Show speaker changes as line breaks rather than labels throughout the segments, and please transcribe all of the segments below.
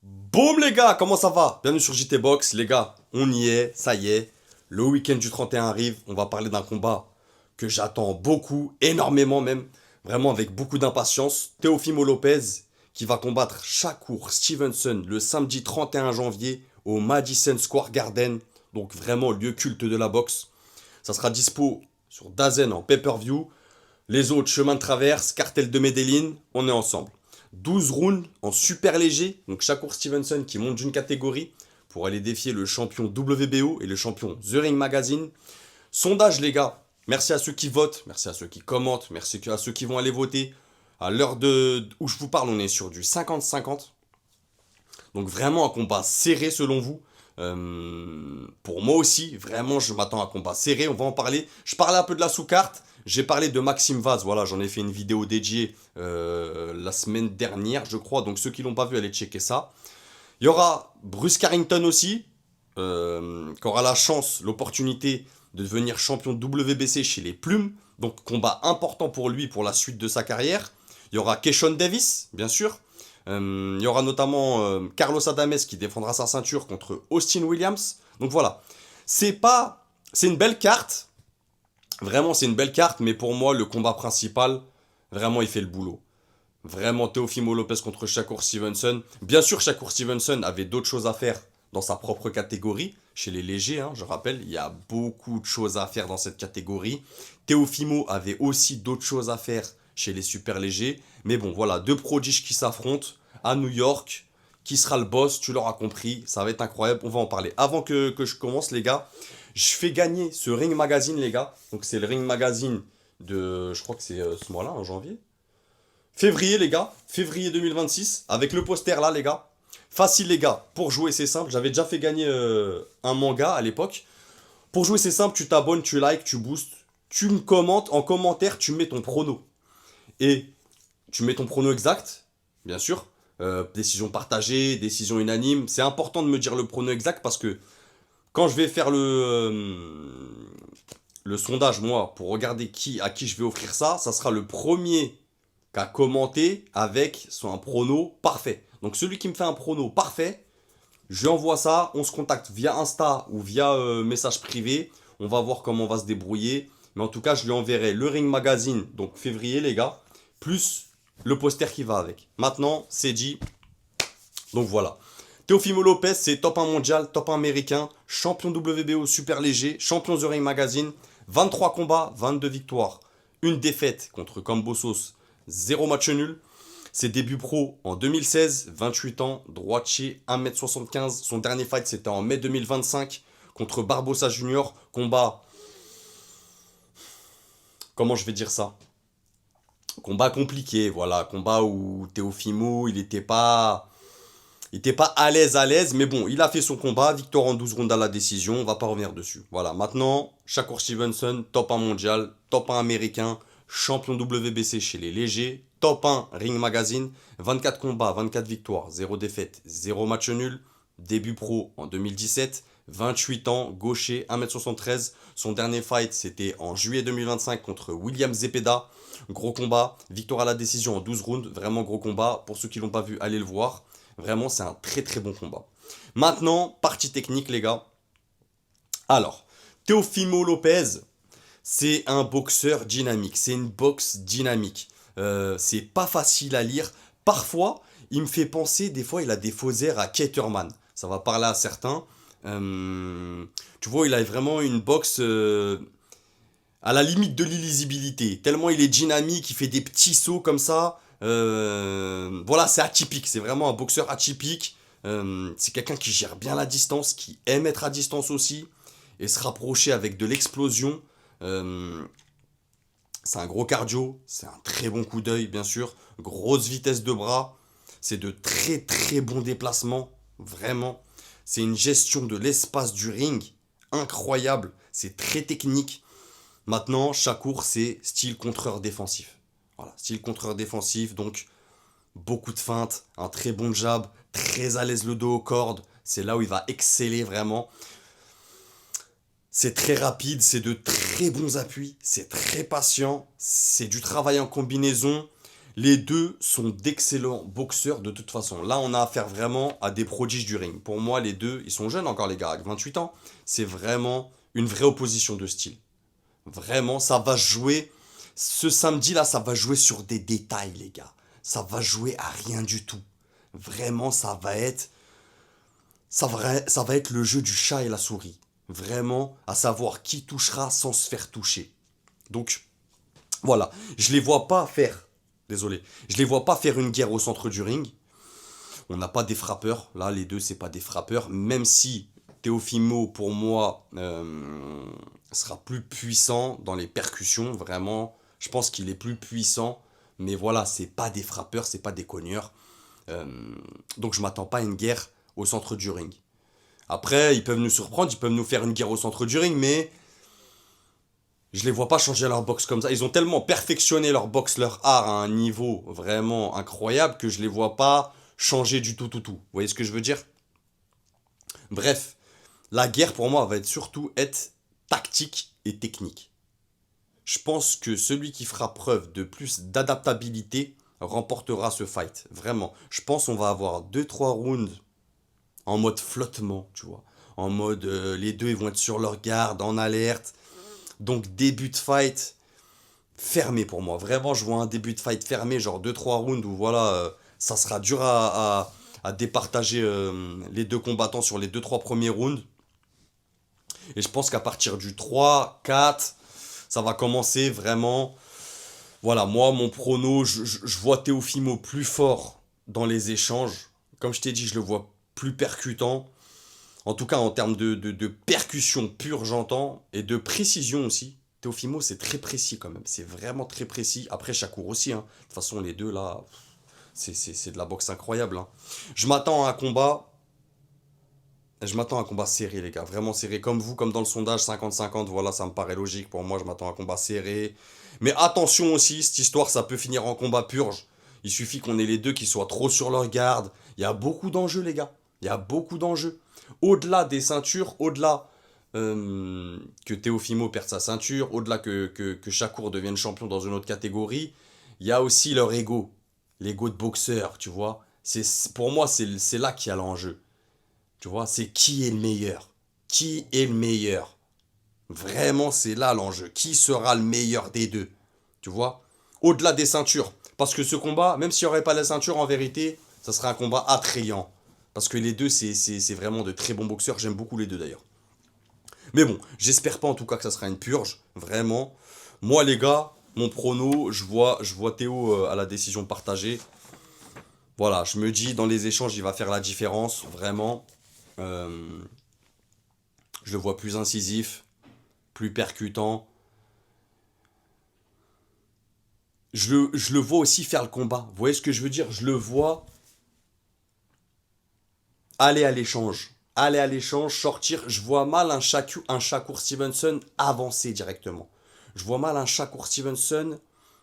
Boum les gars, comment ça va? Bienvenue sur JT Box, les gars, on y est, ça y est. Le week-end du 31 arrive, on va parler d'un combat que j'attends beaucoup, énormément même, vraiment avec beaucoup d'impatience. Teofimo Lopez qui va combattre Shakur Stevenson le samedi 31 janvier au Madison Square Garden, donc vraiment lieu culte de la boxe. Ça sera dispo sur DAZN en pay-per-view. Les autres, chemin de traverse, cartel de Medellin, on est ensemble. 12 rounds en super léger, donc Shakur Stevenson qui monte d'une catégorie pour aller défier le champion WBO et le champion The Ring Magazine. Sondage les gars, merci à ceux qui votent, merci à ceux qui commentent, merci à ceux qui vont aller voter. À l'heure où je vous parle, on est sur du 50-50. Donc vraiment un combat serré selon vous. Pour moi aussi, vraiment, je m'attends à un combat serré. On va en parler. Je parlais un peu de la sous-carte. J'ai parlé de Maxime Vaz. Voilà, j'en ai fait une vidéo dédiée la semaine dernière, je crois. Donc ceux qui l'ont pas vu, allez checker ça. Il y aura Bruce Carrington aussi, qui aura la chance, l'opportunité de devenir champion WBC chez les Plumes. Donc combat important pour lui pour la suite de sa carrière. Il y aura Keishon Davis, bien sûr. Il y aura notamment Carlos Adames qui défendra sa ceinture contre Austin Williams. Donc voilà, c'est une belle carte. Vraiment, c'est une belle carte, mais pour moi, le combat principal, vraiment, il fait le boulot. Vraiment, Teofimo Lopez contre Shakur Stevenson. Bien sûr, Shakur Stevenson avait d'autres choses à faire dans sa propre catégorie. Chez les légers, hein, je rappelle, il y a beaucoup de choses à faire dans cette catégorie. Teofimo avait aussi d'autres choses à faire chez les super légers. Mais bon, voilà, deux prodiges qui s'affrontent à New York. Qui sera le boss? Tu l'auras compris. Ça va être incroyable. On va en parler. Avant que je commence, les gars, je fais gagner ce Ring Magazine, les gars. Donc, c'est le Ring Magazine de. Je crois que c'est ce mois-là, en janvier. Février, les gars. Février 2026. Avec le poster là, les gars. Facile, les gars. Pour jouer, c'est simple. J'avais déjà fait gagner un manga à l'époque. Pour jouer, c'est simple. Tu t'abonnes, tu likes, tu boostes. Tu me commentes. En commentaire, tu mets ton prono. Et tu mets ton prono exact, bien sûr. Décision partagée, décision unanime. C'est important de me dire le prono exact parce que quand je vais faire le sondage, moi, pour regarder à qui je vais offrir ça, ça sera le premier qui a commenté avec un prono parfait. Donc celui qui me fait un prono parfait, je lui envoie ça, on se contacte via Insta ou via message privé. On va voir comment on va se débrouiller. Mais en tout cas, je lui enverrai le Ring Magazine, donc février les gars, plus le poster qui va avec. Maintenant, c'est dit. Donc voilà. Teofimo Lopez, c'est top 1 mondial, top 1 américain, champion WBO super léger, champion The Ring Magazine, 23 combats, 22 victoires, une défaite contre Kambosos, 0 match nul. Ses débuts pro en 2016, 28 ans, droitier, 1m75. Son dernier fight c'était en mai 2025 contre Barbosa Junior. Combat, comment je vais dire ça? Combat compliqué, voilà. Combat où Teofimo, il était pas à l'aise, mais bon, il a fait son combat, victoire en 12 rounds à la décision, on va pas revenir dessus. Voilà, maintenant, Shakur Stevenson, top 1 mondial, top 1 américain, champion WBC chez les légers, top 1 Ring Magazine, 24 combats, 24 victoires, 0 défaite, 0 match nul, début pro en 2017, 28 ans, gaucher, 1m73. Son dernier fight, c'était en juillet 2025 contre William Zepeda. Gros combat, victoire à la décision en 12 rounds, vraiment gros combat. Pour ceux qui l'ont pas vu, allez le voir. Vraiment, c'est un très très bon combat. Maintenant, partie technique, les gars. Alors, Teofimo Lopez, c'est un boxeur dynamique. C'est une boxe dynamique. C'est pas facile à lire. Parfois, il me fait penser, des fois, il a des faux airs à Caterman. Ça va parler à certains. Tu vois, il a vraiment une boxe à la limite de l'illisibilité. Tellement il est dynamique, il fait des petits sauts comme ça. Voilà, c'est atypique. C'est vraiment un boxeur atypique. C'est quelqu'un qui gère bien la distance, qui aime être à distance aussi et se rapprocher avec de l'explosion. Euh, c'est un gros cardio, c'est un très bon coup d'œil, bien sûr. Grosse vitesse de bras. C'est de très très bons déplacements, vraiment. C'est une gestion de l'espace du ring incroyable. C'est très technique. Maintenant, Shakur, c'est style contreur défensif. Voilà, style contreur défensif, donc beaucoup de feintes, un très bon jab, très à l'aise le dos aux cordes. C'est là où il va exceller vraiment. C'est très rapide, c'est de très bons appuis, c'est très patient, c'est du travail en combinaison. Les deux sont d'excellents boxeurs de toute façon. Là, on a affaire vraiment à des prodiges du ring. Pour moi, les deux, ils sont jeunes encore, les gars, avec 28 ans. C'est vraiment une vraie opposition de style. Vraiment, ça va jouer. Ce samedi-là, ça va jouer sur des détails, les gars. Ça va jouer à rien du tout. Vraiment, ça va être le jeu du chat et la souris. Vraiment, à savoir qui touchera sans se faire toucher. Donc, voilà. Je les vois pas faire. Désolé. Je les vois pas faire une guerre au centre du ring. On n'a pas des frappeurs. Là, les deux, c'est pas des frappeurs. Même si Teofimo, pour moi, sera plus puissant dans les percussions. Vraiment, je pense qu'il est plus puissant. Mais voilà, c'est pas des frappeurs, c'est pas des cogneurs. Euh, donc je m'attends pas à une guerre au centre du ring. Après, ils peuvent nous surprendre, ils peuvent nous faire une guerre au centre du ring, mais je les vois pas changer leur boxe comme ça. Ils ont tellement perfectionné leur boxe, leur art à un niveau vraiment incroyable que je les vois pas changer du tout. Vous voyez ce que je veux dire? Bref, la guerre pour moi va être surtout être tactique et technique. Je pense que celui qui fera preuve de plus d'adaptabilité remportera ce fight. Vraiment. Je pense qu'on va avoir deux trois rounds en mode flottement, tu vois. En mode les deux ils vont être sur leur garde, en alerte. Donc début de fight fermé pour moi. Vraiment, je vois un début de fight fermé, genre deux trois rounds où voilà, ça sera dur à départager les deux combattants sur les deux trois premiers rounds. Et je pense qu'à partir du 3 4 ça va commencer vraiment. Voilà, moi, mon prono, je vois Teofimo plus fort dans les échanges. Comme je t'ai dit, je le vois plus percutant. En tout cas, en termes de percussion pure, j'entends. Et de précision aussi. Teofimo, c'est très précis quand même. C'est vraiment très précis. Après, Shakur aussi. Hein. De toute façon, les deux, là, c'est de la boxe incroyable. Hein. Je m'attends à un combat. Je m'attends à un combat serré, les gars. Vraiment serré. Comme vous, comme dans le sondage, 50-50. Voilà, ça me paraît logique. Pour moi, je m'attends à un combat serré. Mais attention aussi, cette histoire, ça peut finir en combat purge. Il suffit qu'on ait les deux qui soient trop sur leur garde. Il y a beaucoup d'enjeux, les gars. Il y a beaucoup d'enjeux. Au-delà des ceintures, au-delà que Teofimo perde sa ceinture, au-delà que Shakur devienne champion dans une autre catégorie, il y a aussi leur ego. L'ego de boxeur, tu vois. Pour moi, c'est là qu'il y a l'enjeu. Tu vois, c'est qui est le meilleur. Qui est le meilleur. Vraiment, c'est là l'enjeu. Qui sera le meilleur des deux? Tu vois? Au-delà des ceintures. Parce que ce combat, même s'il n'y aurait pas la ceinture, en vérité, ça serait un combat attrayant. Parce que les deux, c'est vraiment de très bons boxeurs. J'aime beaucoup les deux d'ailleurs. Mais bon, j'espère pas en tout cas que ça sera une purge. Vraiment. Moi, les gars, mon prono, je vois Théo à la décision partagée. Voilà, je me dis, dans les échanges, il va faire la différence. Vraiment. Euh, je le vois plus incisif, plus percutant. Je le vois aussi faire le combat. Vous voyez ce que je veux dire? Je le vois aller à l'échange. Aller à l'échange, sortir. Je vois mal un Shakur Stevenson avancer directement. Je vois mal un Shakur Stevenson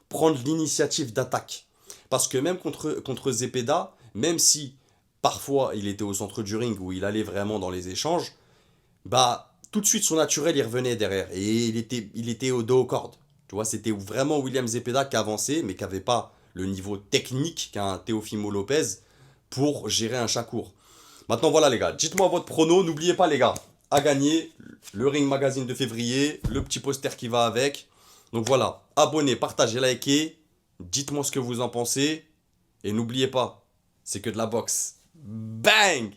prendre l'initiative d'attaque. Parce que même contre Zepeda, même si parfois il était au centre du ring où il allait vraiment dans les échanges, bah tout de suite son naturel il revenait derrière et il était au dos aux cordes. Tu vois, c'était vraiment William Zepeda qui avançait mais qui n'avait pas le niveau technique qu'a un Teofimo Lopez pour gérer un Shakur. Maintenant voilà les gars, dites-moi votre prono, n'oubliez pas les gars, à gagner le Ring Magazine de février, le petit poster qui va avec. Donc voilà, abonnez, partagez, likez, dites-moi ce que vous en pensez et n'oubliez pas, c'est que de la boxe. Bang!